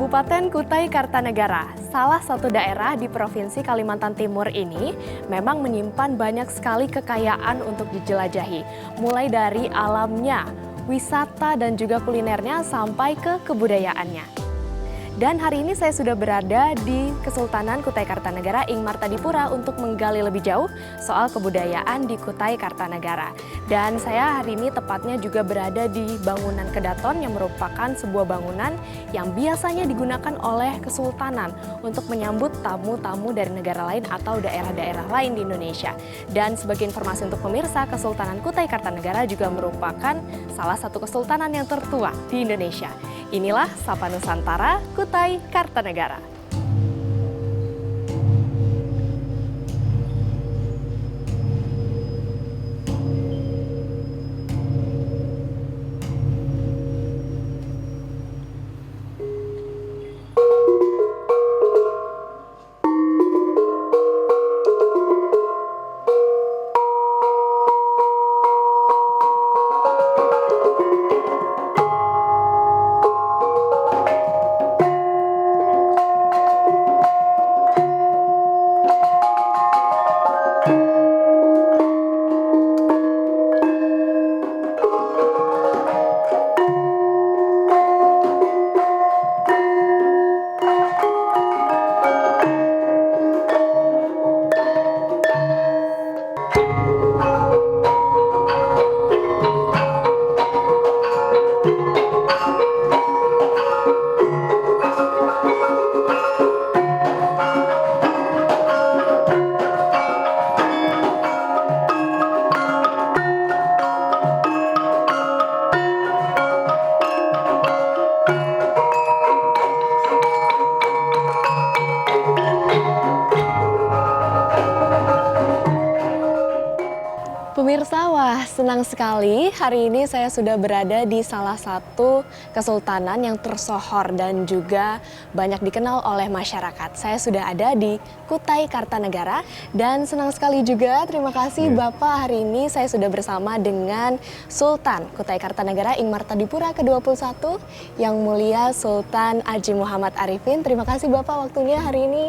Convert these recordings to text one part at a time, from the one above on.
Kabupaten Kutai Kartanegara, salah satu daerah di Provinsi Kalimantan Timur ini memang menyimpan banyak sekali kekayaan untuk dijelajahi. Mulai dari alamnya, wisata dan juga kulinernya sampai ke kebudayaannya. Dan hari ini saya sudah berada di Kesultanan Kutai Kartanegara Ing Martadipura untuk menggali lebih jauh soal kebudayaan di Kutai Kartanegara. Dan saya hari ini tepatnya juga berada di bangunan Kedaton yang merupakan sebuah bangunan yang biasanya digunakan oleh Kesultanan untuk menyambut tamu-tamu dari negara lain atau daerah-daerah lain di Indonesia. Dan sebagai informasi untuk pemirsa, Kesultanan Kutai Kartanegara juga merupakan salah satu kesultanan yang tertua di Indonesia. Inilah Sapa Nusantara Kutai Kartanegara. Pemirsa, wah senang sekali hari ini saya sudah berada di salah satu kesultanan yang tersohor dan juga banyak dikenal oleh masyarakat. Saya sudah ada di Kutai Kartanegara dan senang sekali juga, terima kasih Bapak, hari ini saya sudah bersama dengan Sultan Kutai Kartanegara Ing Martadipura ke-21 yang mulia Sultan Haji Muhammad Arifin. Terima kasih Bapak waktunya hari ini.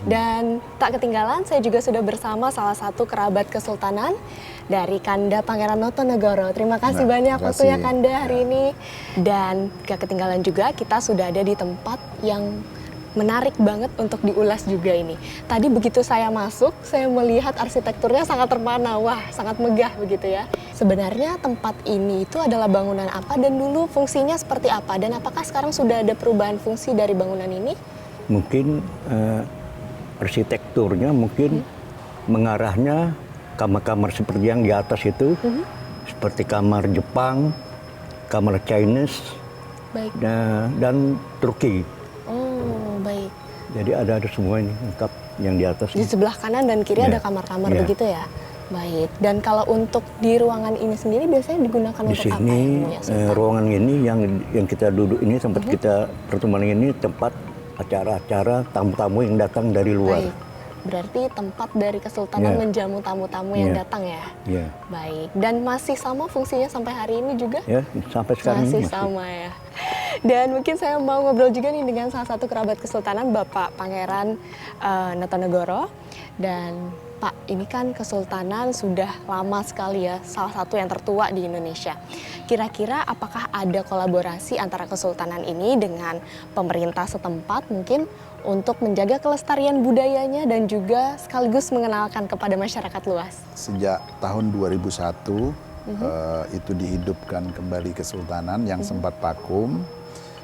Dan tak ketinggalan saya juga sudah bersama salah satu kerabat kesultanan dari Kanda Pangeran Notonegoro. Terima kasih banyak waktunya Kanda hari ini. Dan gak ketinggalan juga kita sudah ada di tempat yang menarik banget untuk diulas juga ini. Tadi begitu saya masuk, saya melihat arsitekturnya sangat terpana, wah sangat megah begitu ya. Sebenarnya tempat ini itu adalah bangunan apa dan dulu fungsinya seperti apa? Dan apakah sekarang sudah ada perubahan fungsi dari bangunan ini? Mungkin arsitekturnya mungkin mengarahnya kamar-kamar seperti yang di atas itu, seperti kamar Jepang, kamar Chinese, dan Turki. Oh, baik. Jadi ada semua ini lengkap yang di atas. Di sebelah kanan dan kiri ada kamar-kamar begitu ya? Baik. Dan kalau untuk di ruangan ini sendiri biasanya digunakan di untuk apa? Di sini ruangan ini yang kita duduk ini tempat kita pertemuan ini tempat acara-acara tamu-tamu yang datang dari luar. Baik. Berarti tempat dari kesultanan menjamu tamu-tamu yang datang ya? Iya. Baik. Dan masih sama fungsinya sampai hari ini juga? Ya, sampai sekarang masih sama ya. Dan mungkin saya mau ngobrol juga nih dengan salah satu kerabat kesultanan, Bapak Pangeran Notonegoro. Dan Pak, ini kan kesultanan sudah lama sekali ya, salah satu yang tertua di Indonesia. Kira-kira apakah ada kolaborasi antara kesultanan ini dengan pemerintah setempat mungkin untuk menjaga kelestarian budayanya dan juga sekaligus mengenalkan kepada masyarakat luas? Sejak tahun 2001 itu dihidupkan kembali kesultanan yang sempat vakum.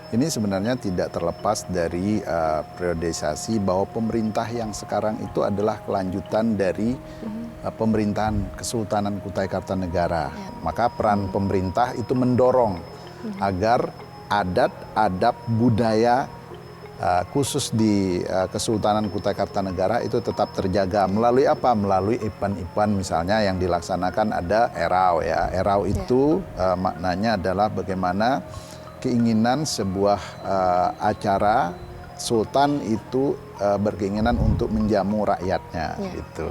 Ini sebenarnya tidak terlepas dari periodisasi bahwa pemerintah yang sekarang itu adalah kelanjutan dari pemerintahan Kesultanan Kutai Kartanegara. Maka peran pemerintah itu mendorong agar adat budaya khusus di Kesultanan Kutai Kartanegara itu tetap terjaga. Melalui apa? Melalui ipan-ipan misalnya yang dilaksanakan ada erau ya. Erau itu maknanya adalah bagaimana keinginan sebuah acara sultan itu berkeinginan untuk menjamu rakyatnya gitu.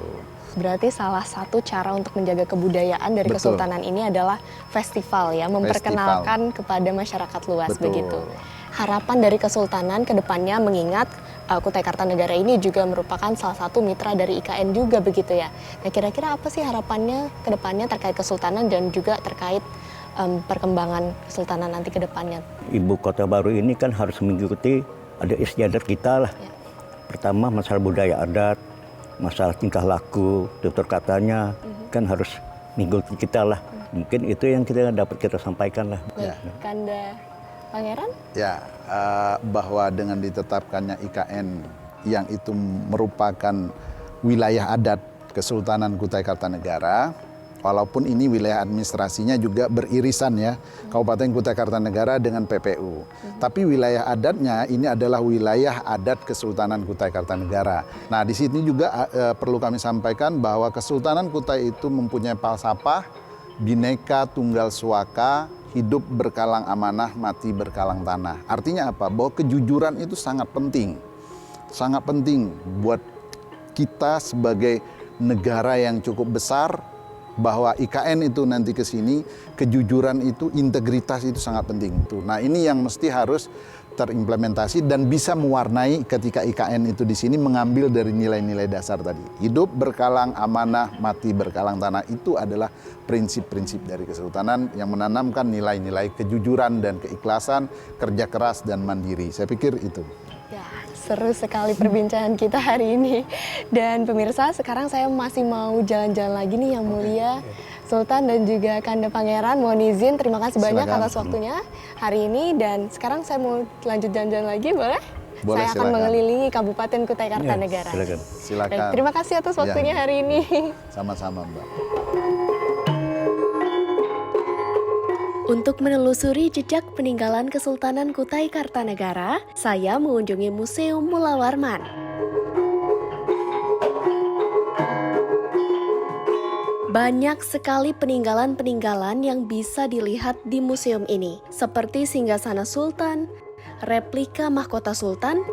Berarti salah satu cara untuk menjaga kebudayaan dari kesultanan ini adalah festival ya, memperkenalkan kepada masyarakat luas begitu. harapan dari Kesultanan ke depannya mengingat Kutai Kartanegara ini juga merupakan salah satu mitra dari IKN juga begitu ya. Nah kira-kira apa sih harapannya ke depannya terkait Kesultanan dan juga terkait perkembangan Kesultanan nanti ke depannya? Ibu kota baru ini kan harus mengikuti ada istiadat kita lah. Ya. Pertama masalah budaya adat, masalah tingkah laku, tutur katanya kan harus mengikuti kita lah. Mungkin itu yang dapat kita sampaikan lah. Baik, Kanda Pangeran? Ya, bahwa dengan ditetapkannya IKN yang itu merupakan wilayah adat Kesultanan Kutai Kartanegara, walaupun ini wilayah administrasinya juga beririsan ya, Kabupaten Kutai Kartanegara dengan PPU. Tapi wilayah adatnya ini adalah wilayah adat Kesultanan Kutai Kartanegara. Nah, di sini juga perlu kami sampaikan bahwa Kesultanan Kutai itu mempunyai falsafah Bhinneka Tunggal Swaka, hidup berkalang amanah, mati berkalang tanah. Artinya apa? Bahwa kejujuran itu sangat penting. Sangat penting buat kita sebagai negara yang cukup besar, bahwa IKN itu nanti ke sini, kejujuran itu, integritas itu sangat penting. Nah ini yang mesti harus terimplementasi dan bisa mewarnai ketika IKN itu di sini mengambil dari nilai-nilai dasar tadi. Hidup berkalang amanah, mati berkalang tanah, itu adalah prinsip-prinsip dari Kesultanan yang menanamkan nilai-nilai kejujuran dan keikhlasan, kerja keras dan mandiri. Saya pikir itu. Ya, seru sekali perbincangan kita hari ini. Dan pemirsa, sekarang saya masih mau jalan-jalan lagi nih Yang Mulia Sultan dan juga Kanda Pangeran. Mohon izin, terima kasih banyak Silakan. atas waktunya hari ini. Dan sekarang saya mau lanjut jalan-jalan lagi, boleh? Boleh, Saya akan silakan. mengelilingi Kabupaten Kutai Kartanegara. Silakan. Silakan. Baik, terima kasih atas waktunya Ya. hari ini. Sama-sama, Mbak. Untuk menelusuri jejak peninggalan Kesultanan Kutai Kartanegara, saya mengunjungi Museum Mula Warman. Banyak sekali peninggalan-peninggalan yang bisa dilihat di museum ini, seperti singgasana Sultan, replika mahkota Sultan,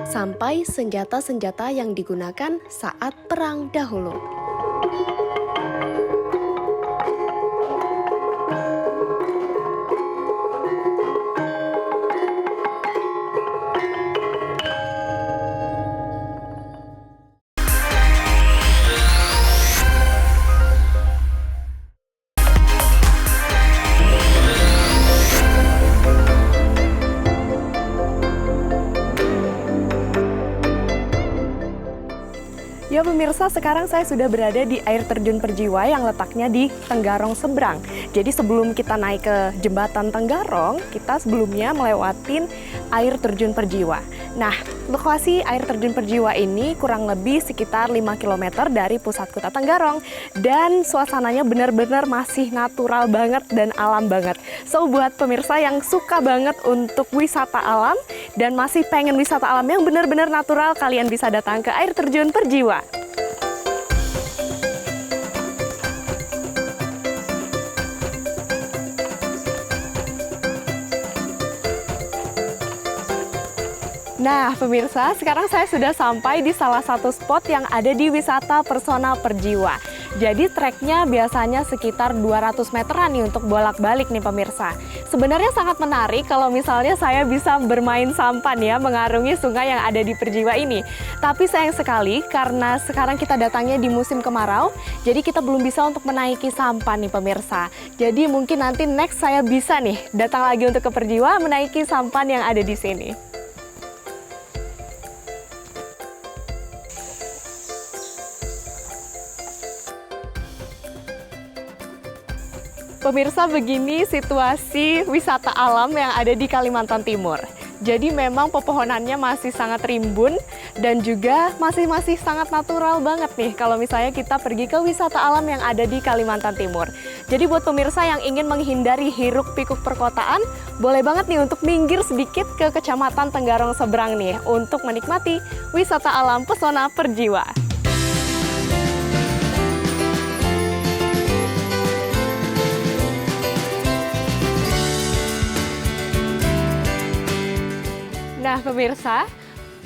sampai senjata-senjata yang digunakan saat perang dahulu. Ya pemirsa, sekarang saya sudah berada di air terjun Perjiwa yang letaknya di Tenggarong seberang. Jadi sebelum kita naik ke jembatan Tenggarong, kita sebelumnya melewatin air terjun Perjiwa. Nah, lokasi air terjun Perjiwa ini kurang lebih sekitar 5 km dari pusat kota Tenggarong. Dan suasananya benar-benar masih natural banget dan alam banget. So, buat pemirsa yang suka banget untuk wisata alam dan masih pengen wisata alam yang benar-benar natural, kalian bisa datang ke air terjun Perjiwa. Nah pemirsa, sekarang saya sudah sampai di salah satu spot yang ada di wisata Persona Perjiwa. Jadi treknya biasanya sekitar 200 meteran nih untuk bolak-balik nih pemirsa. Sebenarnya sangat menarik kalau misalnya saya bisa bermain sampan ya, mengarungi sungai yang ada di Perjiwa ini. Tapi sayang sekali karena sekarang kita datangnya di musim kemarau, jadi kita belum bisa untuk menaiki sampan nih pemirsa. Jadi mungkin nanti next saya bisa nih datang lagi untuk ke Perjiwa menaiki sampan yang ada di sini. Pemirsa, begini situasi wisata alam yang ada di Kalimantan Timur. Jadi memang pepohonannya masih sangat rimbun dan juga masih sangat natural banget nih kalau misalnya kita pergi ke wisata alam yang ada di Kalimantan Timur. Jadi buat pemirsa yang ingin menghindari hiruk-pikuk perkotaan, boleh banget nih untuk minggir sedikit ke Kecamatan Tenggarong seberang nih untuk menikmati wisata alam pesona Perjiwa. Nah pemirsa,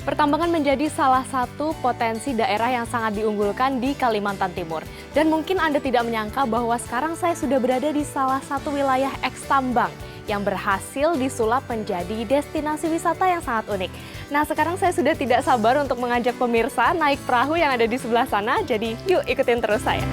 pertambangan menjadi salah satu potensi daerah yang sangat diunggulkan di Kalimantan Timur. Dan mungkin Anda tidak menyangka bahwa sekarang saya sudah berada di salah satu wilayah eks tambang, yang berhasil disulap menjadi destinasi wisata yang sangat unik. Nah, sekarang saya sudah tidak sabar untuk mengajak pemirsa naik perahu yang ada di sebelah sana, jadi yuk ikutin terus saya.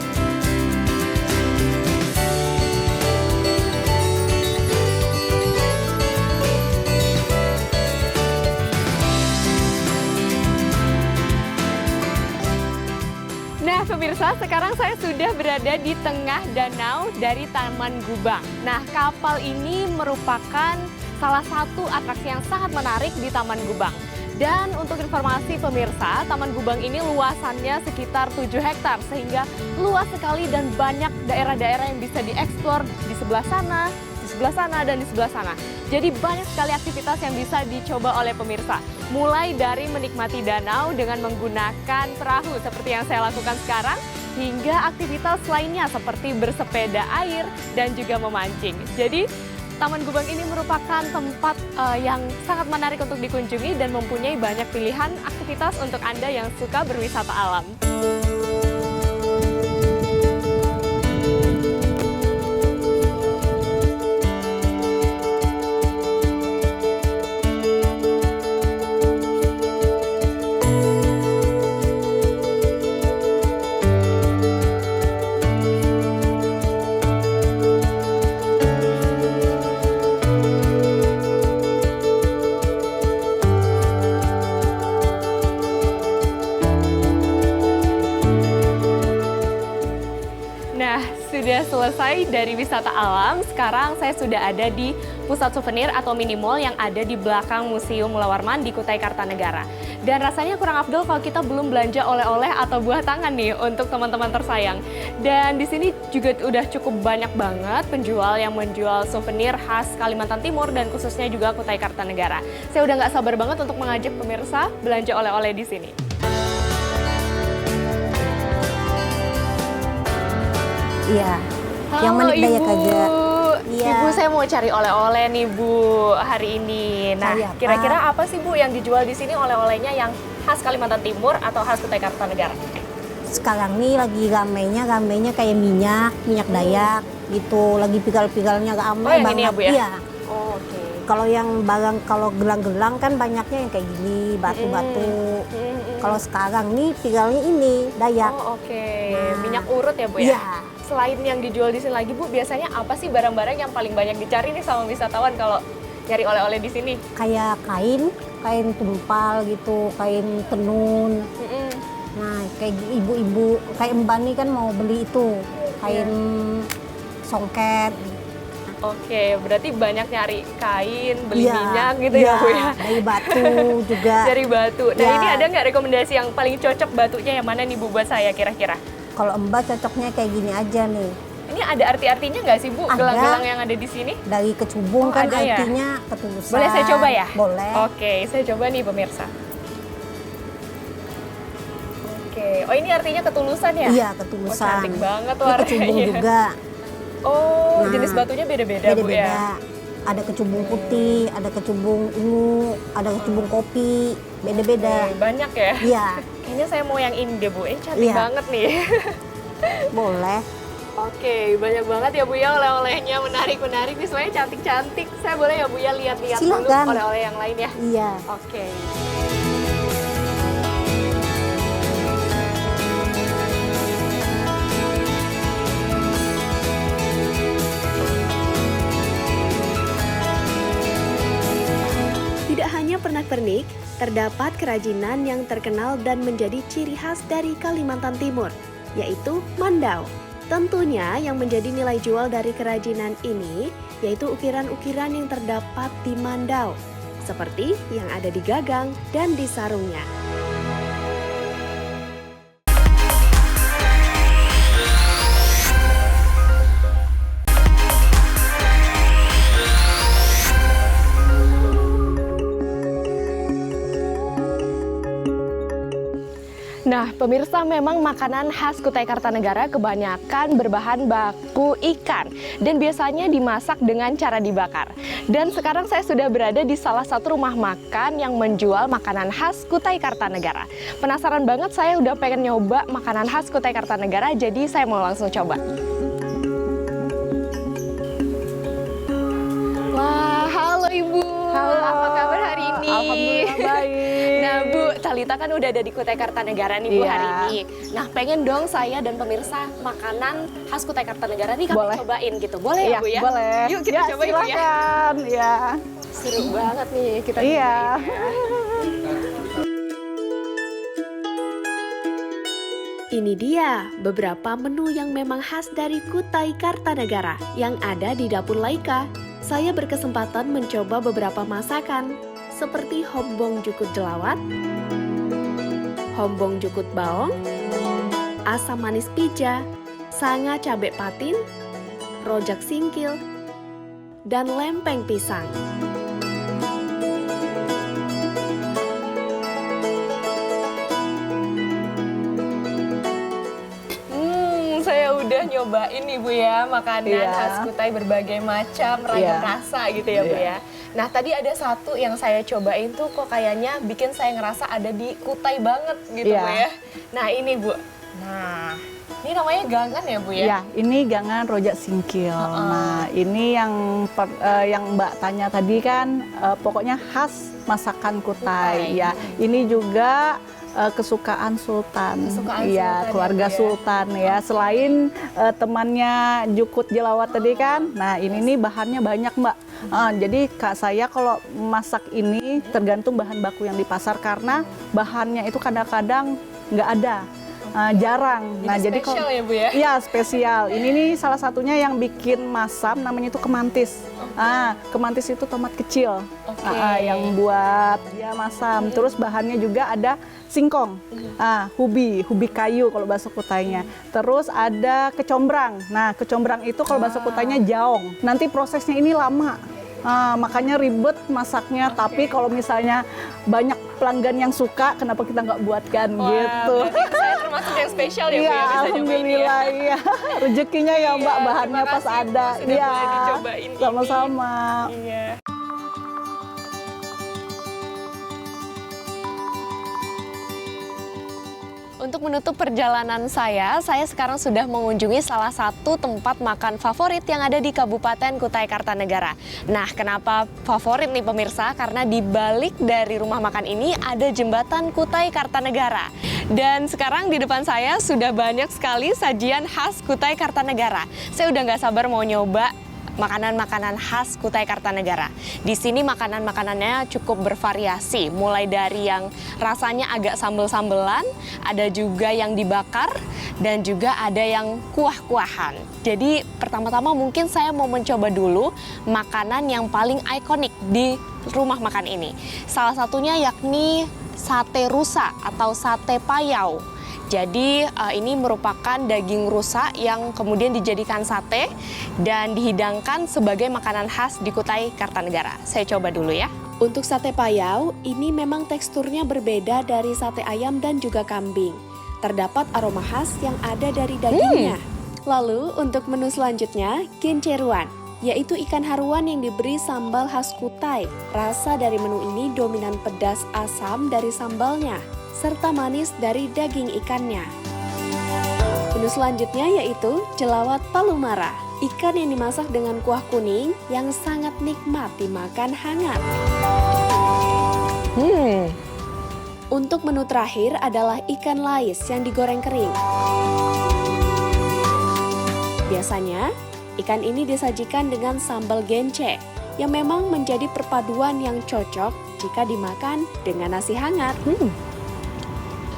Nah pemirsa, sekarang saya sudah berada di tengah danau dari Taman Gubang. Nah kapal ini merupakan salah satu atraksi yang sangat menarik di Taman Gubang. Dan untuk informasi pemirsa, Taman Gubang ini luasannya sekitar 7 hektar, sehingga luas sekali dan banyak daerah-daerah yang bisa dieksplor di sebelah sana, dan di sebelah sana. Jadi banyak sekali aktivitas yang bisa dicoba oleh pemirsa. Mulai dari menikmati danau dengan menggunakan perahu seperti yang saya lakukan sekarang, hingga aktivitas lainnya seperti bersepeda air dan juga memancing. Jadi Taman Gubang ini merupakan tempat yang sangat menarik untuk dikunjungi dan mempunyai banyak pilihan aktivitas untuk Anda yang suka berwisata alam. Sudah selesai dari wisata alam, sekarang saya sudah ada di pusat souvenir atau mini mall yang ada di belakang Museum Mula Warman di Kutai Kartanegara. Dan rasanya kurang afdol kalau kita belum belanja oleh-oleh atau buah tangan nih untuk teman-teman tersayang. Dan di sini juga udah cukup banyak banget penjual yang menjual souvenir khas Kalimantan Timur dan khususnya juga Kutai Kartanegara. Saya udah nggak sabar banget untuk mengajak pemirsa belanja oleh-oleh di sini. Iya, Halo, yang manik Dayak Ibu. aja. Iya. Ibu, saya mau cari oleh-oleh nih Bu hari ini. Nah, Cari apa? kira-kira apa sih Bu yang dijual di sini oleh-olehnya yang khas Kalimantan Timur atau khas Kutai Kartanegara? Sekarang nih lagi ramenya kayak minyak Dayak gitu. Lagi pigal-pigalnya ramai Oh, yang banget. ini ya, Bu, ya? Iya. Oh, oke. Kalau yang barang, kalau gelang-gelang kan banyaknya yang kayak gini, batu-batu. Kalau sekarang nih pigalnya ini Dayak. Oh, oke. Nah. Minyak urut ya Bu ya? Iya. Selain yang dijual di sini lagi Bu, biasanya apa sih barang-barang yang paling banyak dicari nih sama wisatawan kalau nyari oleh-oleh di sini? Kayak kain tumpal gitu, kain tenun. Nah, kayak ibu-ibu, kayak Mbak nih kan mau beli itu, kain songket. Oke, berarti banyak nyari kain, beli Iya, minyak gitu ya Bu ya? dari batu juga. Dari batu. Nah Ya. ini ada nggak rekomendasi yang paling cocok batunya yang mana nih Bu buat saya kira-kira? Kalau Mbak cocoknya kayak gini aja nih. Ini ada arti-artinya nggak sih Bu, Ada. gelang-gelang yang ada di sini? Dari kecubung Oh, kan ada ya? artinya ketulusan. Boleh saya coba ya? Boleh. Oke, saya coba nih pemirsa. Oke, oh ini artinya ketulusan ya? Iya, Oh, ketulusan. cantik banget Ini kecubung warnanya. juga. Oh, Nah, jenis batunya beda-beda Bu Beda-beda. ya? Ada kecubung putih, ada kecubung ungu, ada kecubung kopi, beda-beda. Oke, banyak ya? Iya, Kayaknya saya mau yang ini deh Bu, ini cantik Iya. banget nih. boleh. Oke, banyak banget ya Bu ya oleh-olehnya, menarik-menarik nih, semuanya cantik-cantik. Saya boleh ya Bu ya lihat-lihat dulu Silakan. oleh-oleh yang lain ya? Iya. Oke. Tidak hanya pernak-pernik, terdapat kerajinan yang terkenal dan menjadi ciri khas dari Kalimantan Timur, yaitu mandau. Tentunya yang menjadi nilai jual dari kerajinan ini yaitu ukiran-ukiran yang terdapat di mandau, seperti yang ada di gagang dan di sarungnya. Nah, pemirsa, memang makanan khas Kutai Kartanegara kebanyakan berbahan baku ikan dan biasanya dimasak dengan cara dibakar. Dan sekarang saya sudah berada di salah satu rumah makan yang menjual makanan khas Kutai Kartanegara. Penasaran banget, saya udah pengen nyoba makanan khas Kutai Kartanegara, jadi saya mau langsung coba. Wah, apa kabar hari ini? Alhamdulillah baik. Nah Bu, Talita kan udah ada di Kutai Kartanegara nih Bu Iya. hari ini. Nah pengen dong saya dan pemirsa makanan khas Kutai Kartanegara nih kami Boleh. cobain gitu. Boleh ya Iya, Bu ya? boleh. Yuk kita coba Ibu ya. Silakan. Ya. Seru banget nih kita Iya. cobain ya. Ini dia beberapa menu yang memang khas dari Kutai Kartanegara yang ada di Dapur Laika. Saya berkesempatan mencoba beberapa masakan seperti hombong jukut jelawat, hombong jukut baong, asam manis pija, sanga cabe patin, rojak singkil, dan lempeng pisang. Saya udah nyobain nih Bu ya makanan Iya. khas Kutai berbagai macam ragam Iya. rasa gitu ya Bu Iya. ya. Nah tadi ada satu yang saya cobain tuh kok kayaknya bikin saya ngerasa ada di Kutai banget gitu Iya. Bu ya. Nah ini Bu, nah ini namanya gangan ya Bu ya? Ya, ini gangan rojak singkil. Nah, ini yang Mbak tanya tadi kan, pokoknya khas masakan Kutai. Kutai. Ya, ini juga kesukaan Sultan. Kesukaan Iya, Sultan keluarga ya, Bu ya. Sultan ya. Selain temannya jukut jelawat tadi kan, nah ini nih bahannya banyak Mbak. Jadi Kak saya kalau masak ini tergantung bahan baku yang di pasar karena bahannya itu kadang-kadang nggak ada. Jarang. Nah, jadi spesial ya Bu ya? Iya, spesial. Ini nih salah satunya yang bikin masam namanya itu kemantis. Kemantis itu tomat kecil. Oke. Yang buat dia masam. Terus bahannya juga ada singkong. Ubi kayu kalau bahasa Kutainya. Terus ada kecombrang. Nah, kecombrang itu kalau bahasa Kutainya jaong. Nanti prosesnya ini lama. Makanya ribet masaknya, tapi kalau misalnya banyak pelanggan yang suka, kenapa kita nggak buatkan Wah, gitu? berarti saya termasuk yang spesial ya Bu Iya, ya bisa nyobain ya. alhamdulillah iya. Rezekinya ya Mbak, Iya, bahannya terima pas kasih, Bu, ada. sudah Iya. boleh dicobain ini. Sama-sama. Iya. Untuk menutup perjalanan saya sekarang sudah mengunjungi salah satu tempat makan favorit yang ada di Kabupaten Kutai Kartanegara. Nah, kenapa favorit nih pemirsa? Karena di balik dari rumah makan ini ada jembatan Kutai Kartanegara. Dan sekarang di depan saya sudah banyak sekali sajian khas Kutai Kartanegara. Saya udah nggak sabar mau nyoba makanan-makanan khas Kutai Kartanegara. Di sini makanan-makanannya cukup bervariasi, mulai dari yang rasanya agak sambel-sambelan, ada juga yang dibakar, dan juga ada yang kuah-kuahan. Jadi pertama-tama mungkin saya mau mencoba dulu makanan yang paling ikonik di rumah makan ini. Salah satunya yakni sate rusa atau sate payau. Jadi ini merupakan daging rusa yang kemudian dijadikan sate dan dihidangkan sebagai makanan khas di Kutai Kartanegara. Saya coba dulu ya. Untuk sate payau, ini memang teksturnya berbeda dari sate ayam dan juga kambing. Terdapat aroma khas yang ada dari dagingnya. Lalu untuk menu selanjutnya, genceruan, yaitu ikan haruan yang diberi sambal khas Kutai. Rasa dari menu ini dominan pedas asam dari sambalnya, serta manis dari daging ikannya. Menu selanjutnya yaitu jelawat palumara, ikan yang dimasak dengan kuah kuning yang sangat nikmat dimakan hangat. Untuk menu terakhir adalah ikan lais yang digoreng kering. Biasanya, ikan ini disajikan dengan sambal gence yang memang menjadi perpaduan yang cocok jika dimakan dengan nasi hangat.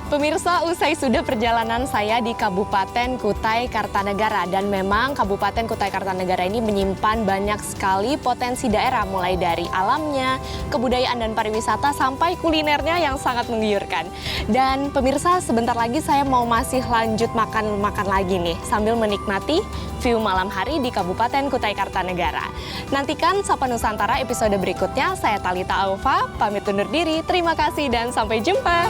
Pemirsa, usai sudah perjalanan saya di Kabupaten Kutai Kartanegara, dan memang Kabupaten Kutai Kartanegara ini menyimpan banyak sekali potensi daerah, mulai dari alamnya, kebudayaan dan pariwisata sampai kulinernya yang sangat menggiurkan. Dan pemirsa, sebentar lagi saya mau masih lanjut makan lagi nih sambil menikmati view malam hari di Kabupaten Kutai Kartanegara. Nantikan Sapa Nusantara episode berikutnya. Saya Talita Aufa, pamit undur diri. Terima kasih dan sampai jumpa.